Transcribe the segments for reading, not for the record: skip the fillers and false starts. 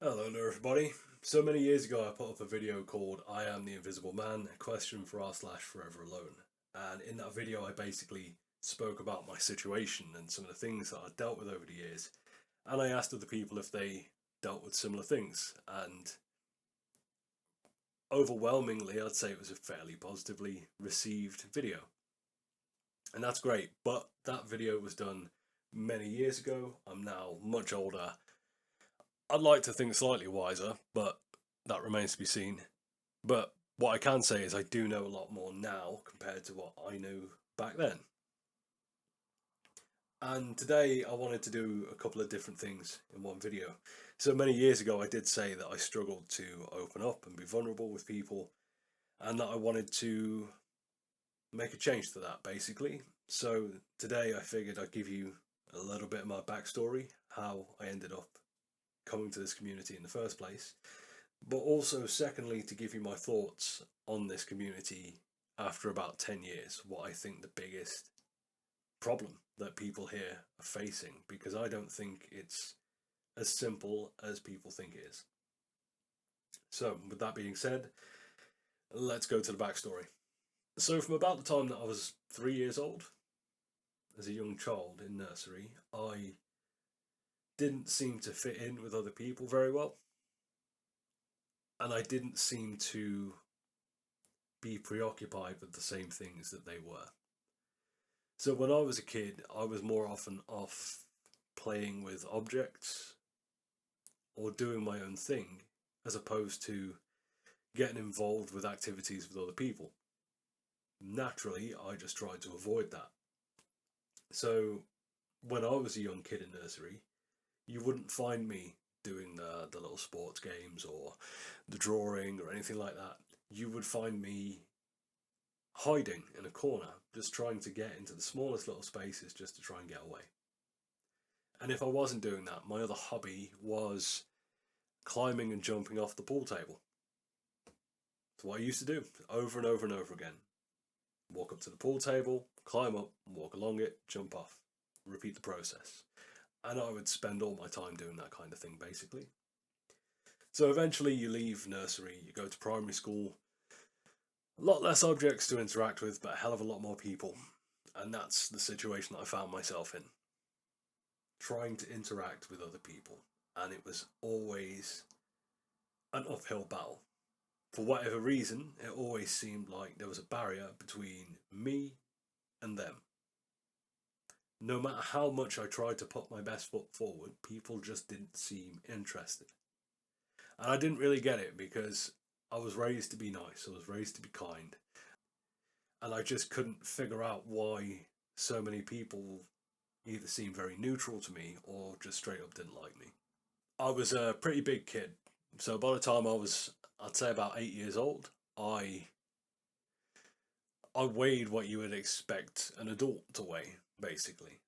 Hello there everybody. So many years ago I put up a video called I Am the Invisible Man, a question for r/ForeverAlone. And in that video I basically spoke about my situation and some of the things that I dealt with over the years. And I asked other people if they dealt with similar things. And overwhelmingly I'd say it was a fairly positively received video. And that's great. But that video was done many years ago. I'm now much older. I'd like to think slightly wiser, but that remains to be seen. But what I can say is I do know a lot more now compared to what I knew back then. And today I wanted to do a couple of different things in one video. So many years ago I did say that I struggled to open up and be vulnerable with people and that I wanted to make a change to that basically. So today I figured I'd give you a little bit of my backstory, how I ended up coming to this community in the first place, but also secondly to give you my thoughts on this community after about 10 years, what I think the biggest problem that people here are facing, because I don't think it's as simple as people think it is. So with that being said, let's go to the backstory. So from about the time that I was 3 years old, as a young child in nursery, I didn't seem to fit in with other people very well, and I didn't seem to be preoccupied with the same things that they were. So when I was a kid, I was more often off playing with objects or doing my own thing as opposed to getting involved with activities with other people. Naturally, I just tried to avoid that. So when I was a young kid in nursery, you wouldn't find me doing the little sports games or the drawing or anything like that. You would find me hiding in a corner, just trying to get into the smallest little spaces just to try and get away. And if I wasn't doing that, my other hobby was climbing and jumping off the pool table. It's what I used to do over and over and over again. Walk up to the pool table, climb up, walk along it, jump off. Repeat the process. And I would spend all my time doing that kind of thing basically. So eventually you leave nursery, you go to primary school, a lot less objects to interact with, but a hell of a lot more people. And that's the situation that I found myself in. Trying to interact with other people. And it was always an uphill battle. For whatever reason, it always seemed like there was a barrier between me and them. No matter how much I tried to put my best foot forward, people just didn't seem interested. And I didn't really get it because I was raised to be nice, I was raised to be kind, and I just couldn't figure out why so many people either seemed very neutral to me or just straight up didn't like me. I was a pretty big kid, so by the time I'd say about 8 years old, I weighed what you would expect an adult to weigh, basically.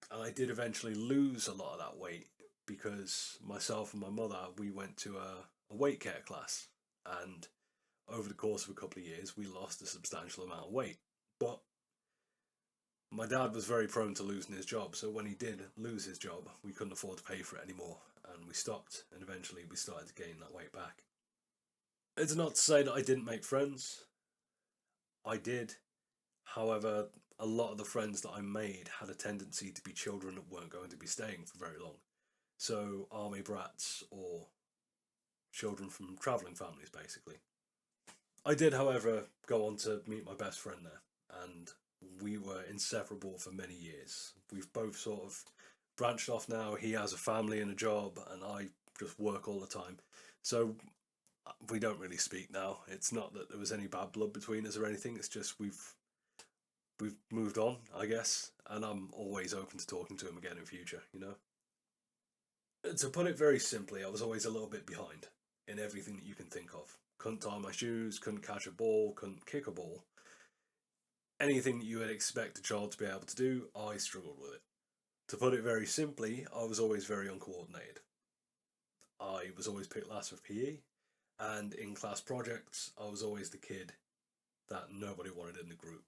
And I did eventually lose a lot of that weight because myself and my mother, we went to a weight care class. And over the course of a couple of years, we lost a substantial amount of weight. But my dad was very prone to losing his job. So when he did lose his job, we couldn't afford to pay for it anymore. And we stopped. And eventually we started to gain that weight back. It's not to say that I didn't make friends. I did. However, a lot of the friends that I made had a tendency to be children that weren't going to be staying for very long. So, army brats or children from travelling families, basically. I did, however, go on to meet my best friend there, and we were inseparable for many years. We've both sort of branched off now. He has a family and a job, and I just work all the time. So, we don't really speak now. It's not that there was any bad blood between us or anything, it's just we've moved on, I guess, and I'm always open to talking to him again in future, you know? To put it very simply, I was always a little bit behind in everything that you can think of. Couldn't tie my shoes, couldn't catch a ball, couldn't kick a ball. Anything that you would expect a child to be able to do, I struggled with it. To put it very simply, I was always very uncoordinated. I was always picked last for PE, and in class projects, I was always the kid that nobody wanted in the group.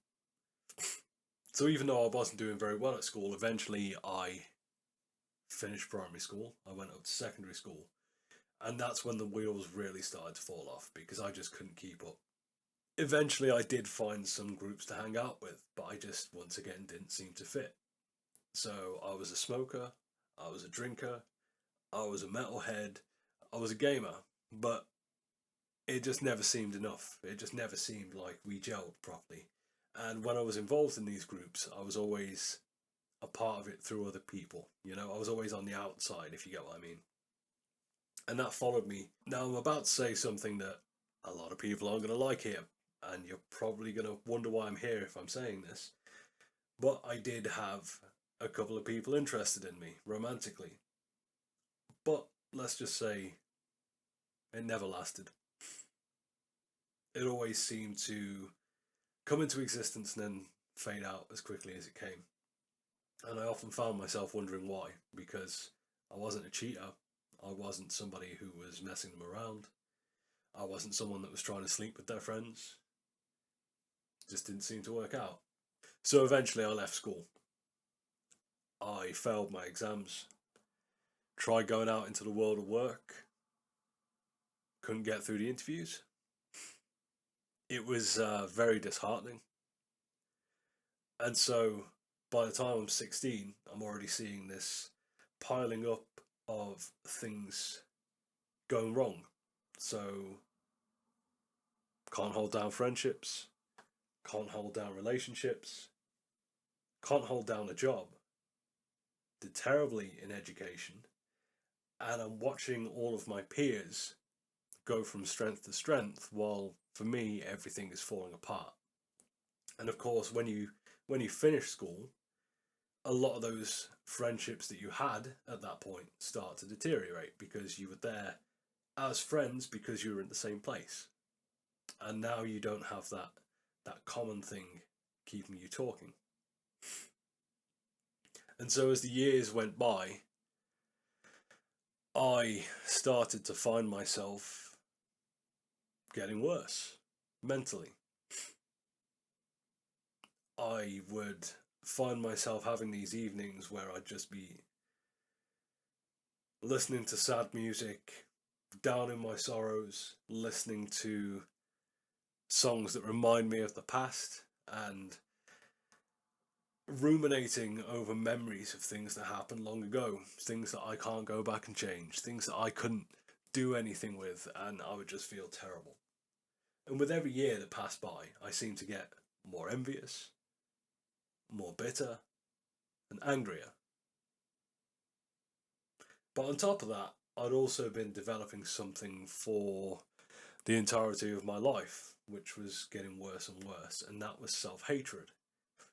So even though I wasn't doing very well at school, eventually I finished primary school. I went up to secondary school, And that's when the wheels really started to fall off because I just couldn't keep up. Eventually, I did find some groups to hang out with, but I just, once again, didn't seem to fit. So I was a smoker, I was a drinker, I was a metalhead, I was a gamer, but it just never seemed enough. It just never seemed like we gelled properly. And when I was involved in these groups, I was always a part of it through other people. You know, I was always on the outside, if you get what I mean. And that followed me. Now, I'm about to say something that a lot of people aren't going to like here, and you're probably going to wonder why I'm here if I'm saying this. But I did have a couple of people interested in me romantically. But let's just say it never lasted. It always seemed to come into existence and then fade out as quickly as it came. And I often found myself wondering why, because I wasn't a cheater. I wasn't somebody who was messing them around. I wasn't someone that was trying to sleep with their friends. It just didn't seem to work out. So eventually I left school. I failed my exams, tried going out into the world of work, couldn't get through the interviews. It was very disheartening. And so by the time I'm 16, I'm already seeing this piling up of things going wrong. So, can't hold down friendships, can't hold down relationships, can't hold down a job, did terribly in education, and I'm watching all of my peers go from strength to strength while for me everything is falling apart. And of course, when you finish school, a lot of those friendships that you had at that point start to deteriorate because you were there as friends because you were in the same place. And now you don't have that common thing keeping you talking. And so as the years went by, I started to find myself getting worse mentally. I would find myself having these evenings where I'd just be listening to sad music, down in my sorrows, listening to songs that remind me of the past, and ruminating over memories of things that happened long ago, things that I can't go back and change, things that I couldn't do anything with, and I would just feel terrible. And with every year that passed by, I seemed to get more envious, more bitter, and angrier. But on top of that, I'd also been developing something for the entirety of my life, which was getting worse and worse, and that was self hatred.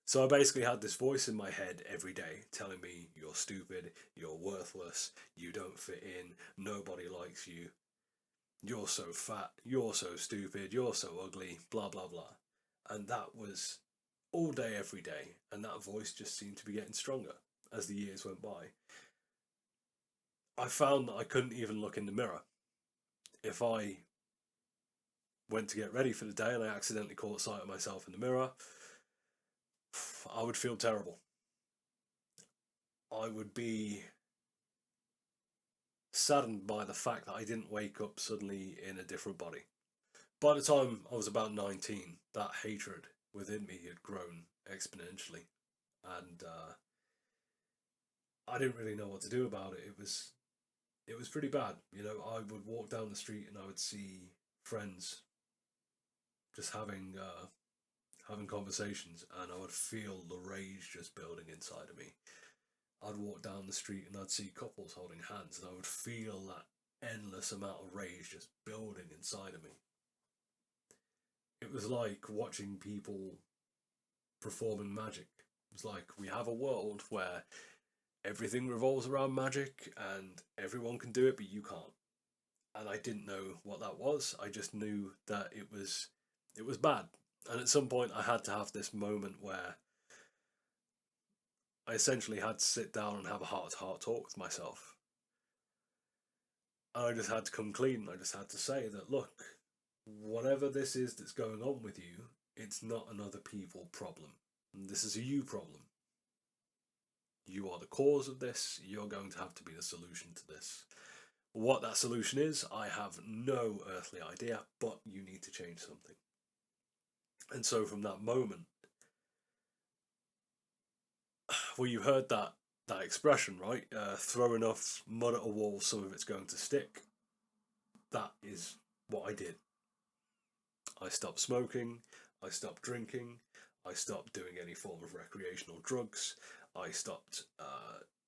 So I basically had this voice in my head every day telling me, you're stupid, you're worthless, you don't fit in, nobody likes you, you're so fat, you're so stupid, you're so ugly, blah blah blah. And that was all day, every day, and that voice just seemed to be getting stronger as the years went by. I found that I couldn't even look in the mirror. If I went to get ready for the day and I accidentally caught sight of myself in the mirror, I would feel terrible. I would be saddened by the fact that I didn't wake up suddenly in a different body. By the time I was about 19, that hatred within me had grown exponentially, and I didn't really know what to do about it. It was pretty bad. You know, I would walk down the street and I would see friends just having conversations, and I would feel the rage just building inside of me. I'd walk down the street and I'd see couples holding hands, and I would feel that endless amount of rage just building inside of me. It was like watching people performing magic. It was like we have a world where everything revolves around magic and everyone can do it, but you can't. And I didn't know what that was. I just knew that it was bad. And at some point, I had to have this moment where I essentially had to sit down and have a heart-to-heart talk with myself. And I just had to come clean. I just had to say that, look, whatever this is that's going on with you, it's not another people problem. This is a you problem. You are the cause of this. You're going to have to be the solution to this. What that solution is, I have no earthly idea, but you need to change something. And so from that moment, well, you heard that expression, right? Throw enough mud at a wall, some of it's going to stick. That is what I did. I stopped smoking, I stopped drinking, I stopped doing any form of recreational drugs, I stopped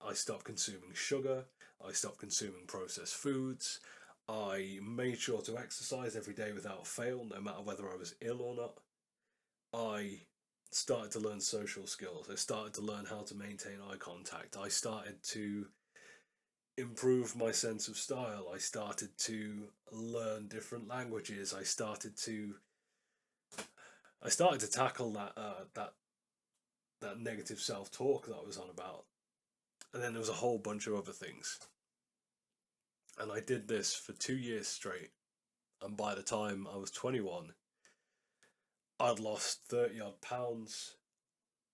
I stopped consuming sugar, I stopped consuming processed foods, I made sure to exercise every day without fail, no matter whether I was ill or not. I started to learn social skills. I started to learn how to maintain eye contact. I started to improve my sense of style. I started to learn different languages. I started to tackle that negative self talk that I was on about. And then there was a whole bunch of other things. And I did this for 2 years straight. And by the time I was 21, I'd lost 30 odd pounds.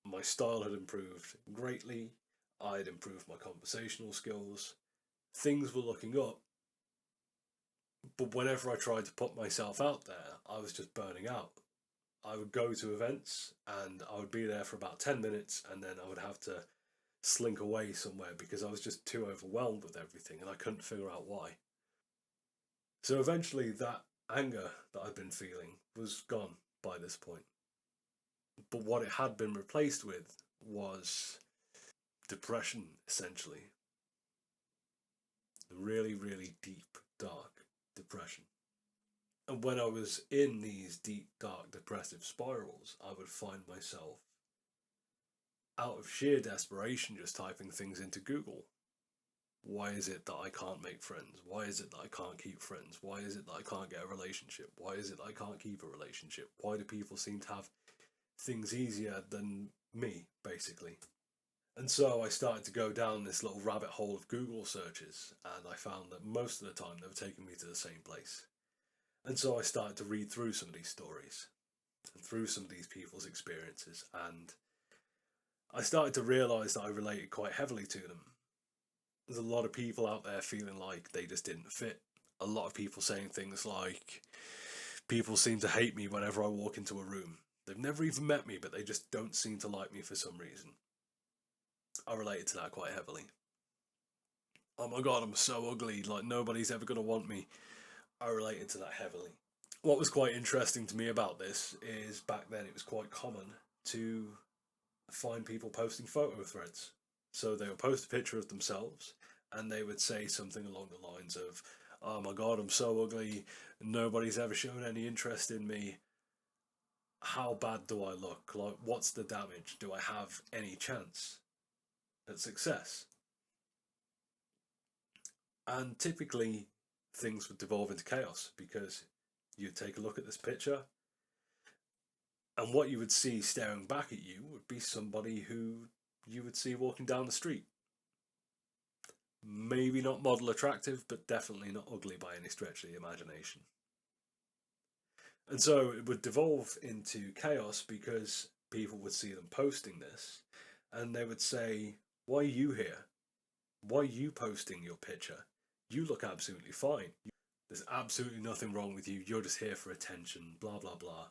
My style had improved greatly. I'd improved my conversational skills. Things were looking up. But whenever I tried to put myself out there, I was just burning out. I would go to events and I would be there for about 10 minutes and then I would have to slink away somewhere because I was just too overwhelmed with everything and I couldn't figure out why. So eventually, that anger that I'd been feeling was gone by this point. But what it had been replaced with was depression, essentially. Really, really deep, dark depression. And when I was in these deep, dark, depressive spirals, I would find myself out of sheer desperation just typing things into Google. Why is it that I can't make friends? Why is it that I can't keep friends? Why is it that I can't get a relationship? Why is it that I can't keep a relationship? Why do people seem to have things easier than me, basically? And so I started to go down this little rabbit hole of Google searches, and I found that most of the time they were taking me to the same place. And so I started to read through some of these stories and through some of these people's experiences, and I started to realise that I related quite heavily to them. There's a lot of people out there feeling like they just didn't fit. A lot of people saying things like, people seem to hate me whenever I walk into a room. They've never even met me, but they just don't seem to like me for some reason. I related to that quite heavily. Oh my god, I'm so ugly, like nobody's ever going to want me. I related to that heavily. What was quite interesting to me about this is back then it was quite common to find people posting photo threads. So they would post a picture of themselves and they would say something along the lines of, oh my god, I'm so ugly, nobody's ever shown any interest in me. How bad do I look? Like, what's the damage? Do I have any chance at success? And typically, things would devolve into chaos because you'd take a look at this picture, and what you would see staring back at you would be somebody who you would see walking down the street. Maybe not model attractive, but definitely not ugly by any stretch of the imagination. And so it would devolve into chaos because people would see them posting this and they would say, why are you here? Why are you posting your picture? You look absolutely fine. There's absolutely nothing wrong with you. You're just here for attention, blah, blah, blah.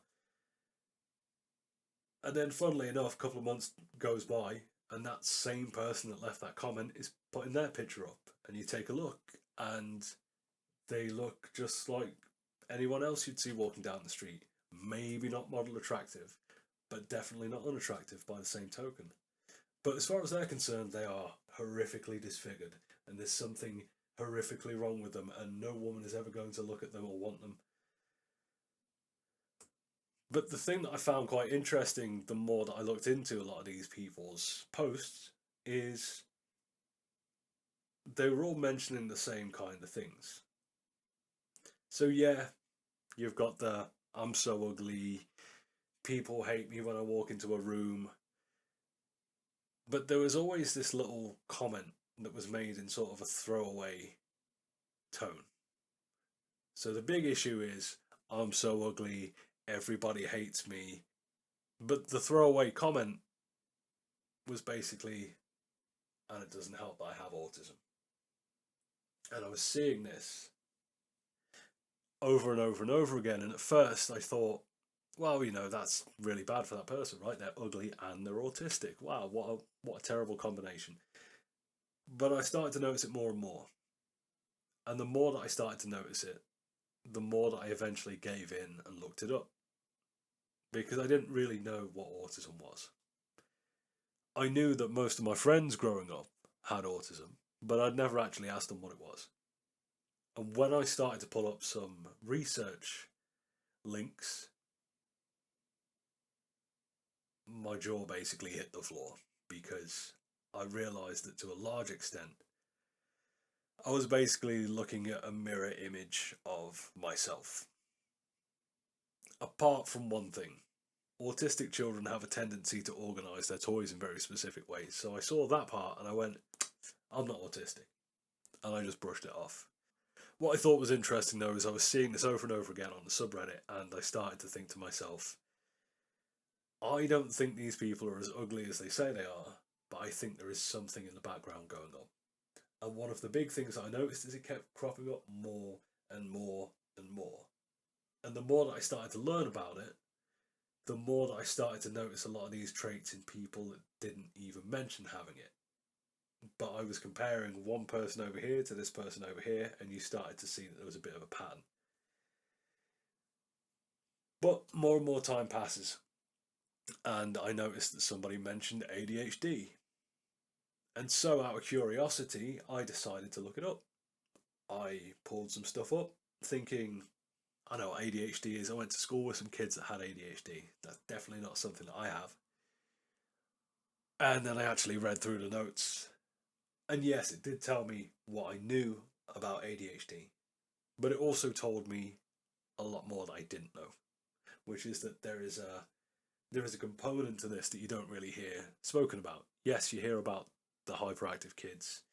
And then, funnily enough, a couple of months goes by, and that same person that left that comment is putting their picture up. And you take a look, and they look just like anyone else you'd see walking down the street. Maybe not model attractive, but definitely not unattractive by the same token. But as far as they're concerned, they are horrifically disfigured, and there's something horrifically wrong with them, and no woman is ever going to look at them or want them. But the thing that I found quite interesting, the more that I looked into a lot of these people's posts, is they were all mentioning the same kind of things. So, yeah, you've got the I'm so ugly, people hate me when I walk into a room. But there was always this little comment that was made in sort of a throwaway tone. So the big issue is I'm so ugly, everybody hates me. But the throwaway comment was basically, and it doesn't help that I have autism. And I was seeing this over and over and over again. And at first I thought, well, that's really bad for that person, right? They're ugly and they're autistic. Wow, what a terrible combination. But I started to notice it more and more. And the more that I started to notice it, the more that I eventually gave in and looked it up. Because I didn't really know what autism was. I knew that most of my friends growing up had autism, but I'd never actually asked them what it was. And when I started to pull up some research links, my jaw basically hit the floor because I realised that to a large extent, I was basically looking at a mirror image of myself. Apart from one thing, autistic children have a tendency to organise their toys in very specific ways. So I saw that part and I went, I'm not autistic. And I just brushed it off. What I thought was interesting though is I was seeing this over and over again on the subreddit, and I started to think to myself, I don't think these people are as ugly as they say they are, but I think there is something in the background going on. And one of the big things I noticed is it kept cropping up more and more and more. And the more that I started to learn about it, the more that I started to notice a lot of these traits in people that didn't even mention having it. But I was comparing one person over here to this person over here, and you started to see that there was a bit of a pattern. But more and more time passes, and I noticed that somebody mentioned ADHD. And so, out of curiosity, I decided to look it up. I pulled some stuff up, thinking, I know what ADHD is. I went to school with some kids that had ADHD. That's definitely not something that I have. And then I actually read through the notes. And yes, it did tell me what I knew about ADHD, but it also told me a lot more that I didn't know, which is that there is a component to this that you don't really hear spoken about. Yes, you hear about the hyperactive kids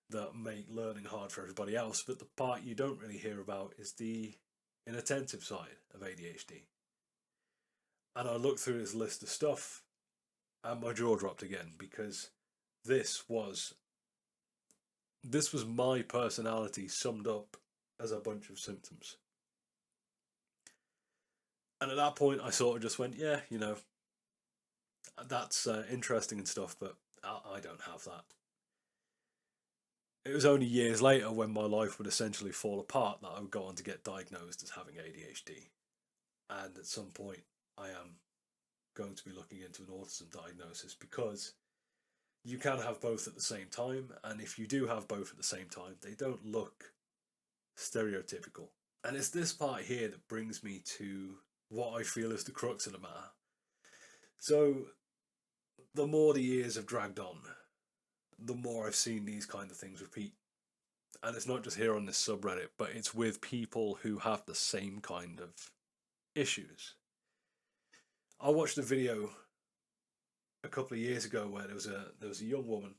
that make learning hard for everybody else, but the part you don't really hear about is the inattentive side of ADHD. And I looked through this list of stuff and my jaw dropped again because this was this was my personality summed up as a bunch of symptoms. And at that point, I sort of just went, yeah, that's interesting and stuff, but I don't have that. It was only years later when my life would essentially fall apart that I would go on to get diagnosed as having ADHD. And at some point, I am going to be looking into an autism diagnosis because you can have both at the same time. And if you do have both at the same time, they don't look stereotypical. And it's this part here that brings me to what I feel is the crux of the matter. So, the more the years have dragged on, the more I've seen these kind of things repeat. And it's not just here on this subreddit, but it's with people who have the same kind of issues. I watched a video a couple of years ago where there was a young woman,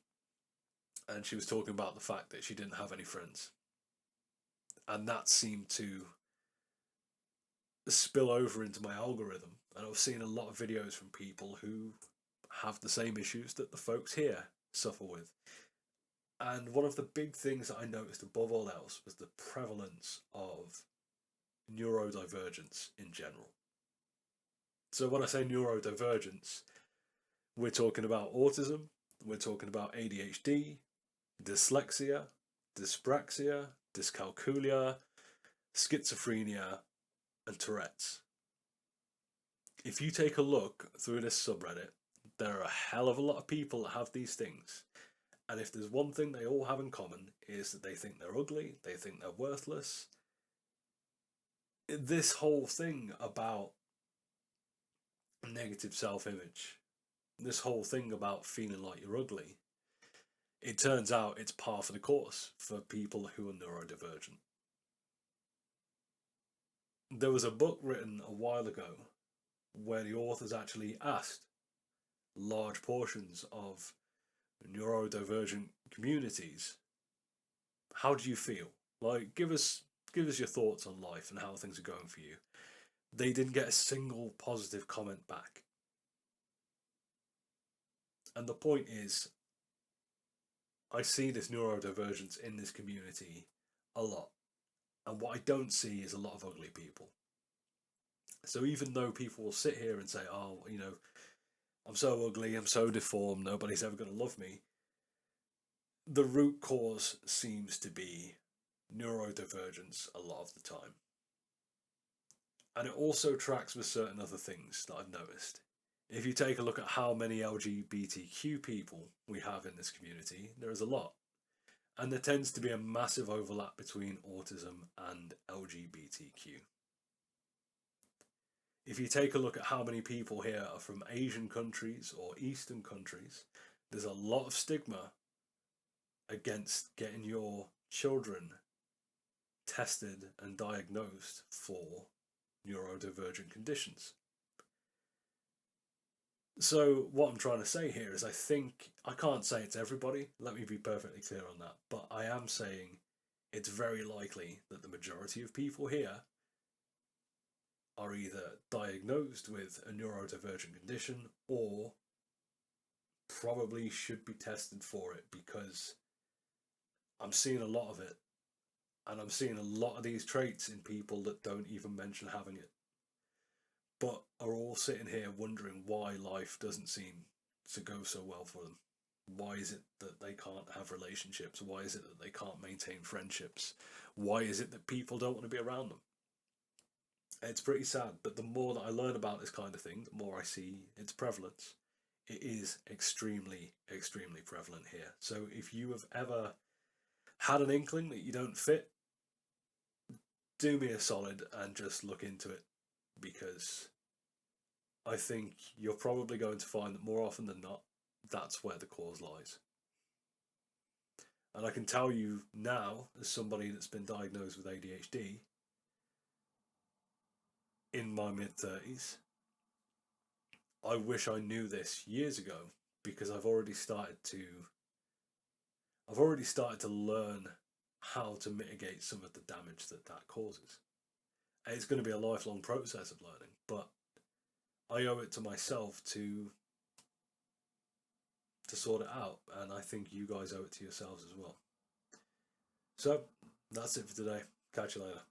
and she was talking about the fact that she didn't have any friends, and that seemed to spill over into my algorithm. And I was seeing a lot of videos from people who have the same issues that the folks here suffer with. And one of the big things that I noticed above all else was the prevalence of neurodivergence in general. So when I say neurodivergence, we're talking about autism, we're talking about ADHD, dyslexia, dyspraxia, dyscalculia, schizophrenia, and Tourette's. If you take a look through this subreddit, there are a hell of a lot of people that have these things. And if there's one thing they all have in common is that they think they're ugly, they think they're worthless. This whole thing about negative self-image, this whole thing about feeling like you're ugly, it turns out it's par for the course for people who are neurodivergent. There was a book written a while ago where the authors actually asked large portions of neurodivergent communities, how do you feel? Like, give us your thoughts on life and how things are going for you. They didn't get a single positive comment back. And the point is, I see this neurodivergence in this community a lot. And what I don't see is a lot of ugly people. So even though people will sit here and say, oh, I'm so ugly, I'm so deformed, nobody's ever going to love me, the root cause seems to be neurodivergence a lot of the time. And it also tracks with certain other things that I've noticed. If you take a look at how many LGBTQ people we have in this community, there is a lot. And there tends to be a massive overlap between autism and LGBTQ. If you take a look at how many people here are from Asian countries or Eastern countries, there's a lot of stigma against getting your children tested and diagnosed for neurodivergent conditions. So what I'm trying to say here is I can't say it's everybody, let me be perfectly clear on that, but I am saying it's very likely that the majority of people here are either diagnosed with a neurodivergent condition or probably should be tested for it, because I'm seeing a lot of it, and I'm seeing a lot of these traits in people that don't even mention having it, but are all sitting here wondering why life doesn't seem to go so well for them. Why is it that they can't have relationships? Why is it that they can't maintain friendships? Why is it that people don't want to be around them? It's pretty sad, but the more that I learn about this kind of thing, the more I see its prevalence. It is extremely, extremely prevalent here. So if you have ever had an inkling that you don't fit, do me a solid and just look into it, because I think you're probably going to find that more often than not, that's where the cause lies. And I can tell you now, as somebody that's been diagnosed with ADHD in my mid 30s, I wish I knew this years ago, because I've already started to learn how to mitigate some of the damage that that causes. And it's going to be a lifelong process of learning, but I owe it to myself to sort it out, and I think you guys owe it to yourselves as well. So that's it for today. Catch you later.